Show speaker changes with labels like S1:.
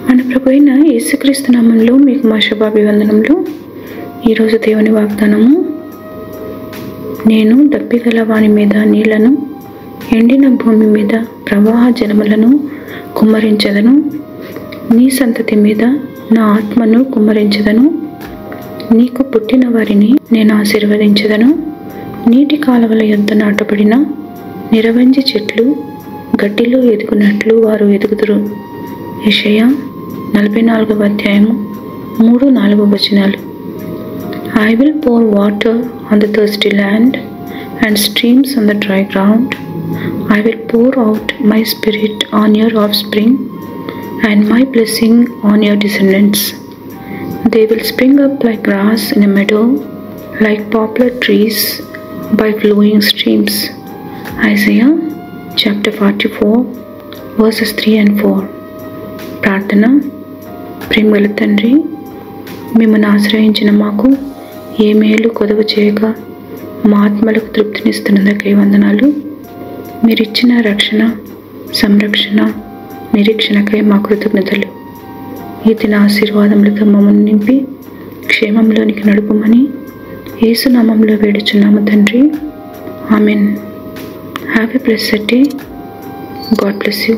S1: మన ప్రభు అయిన యేసుక్రీస్తు నామంలో మీకు మా శుభాభివందనములు. ఈరోజు దేవుని వాగ్దానము, నేను దప్పిగల వాని మీద నీళ్లను, ఎండిన భూమి మీద ప్రవాహ జలములను కుమ్మరించదను. నీ సంతతి మీద నా ఆత్మను కుమ్మరించదను. నీకు పుట్టిన వారిని నేను ఆశీర్వదించదను. నీటి కాలువల యొద్ద నాటబడిన నిరవంజి చెట్లు గడ్డిలో ఎదుగునట్లు వారు ఎదుగుదురు. యెషయా 44వ అధ్యాయము 3-4 వచనాలు. I will pour water on the thirsty land and streams on the dry ground. I will pour out my spirit on your offspring and my blessing on your descendants. They will spring up like grass in a meadow, like poplar trees by flowing streams. Isaiah chapter 44 verses 3 and 4. ప్రార్థన. ప్రేమగల తండ్రి, మిమ్మల్ని ఆశ్రయించిన మాకు ఏ మేలు కొదవ చేయక మా ఆత్మలకు తృప్తినిస్తున్నందుకై వందనాలు. మీరిచ్చిన రక్షణ, సంరక్షణ, నిరీక్షణకై మా కృతజ్ఞతలు. ఈ దిన ఆశీర్వాదములతో మమ్మల్ని నింపి క్షేమంలోనికి నడుపమని యేసు నామములో వేడుచున్నాము తండ్రి. Amen. Have a blessed day. God bless you.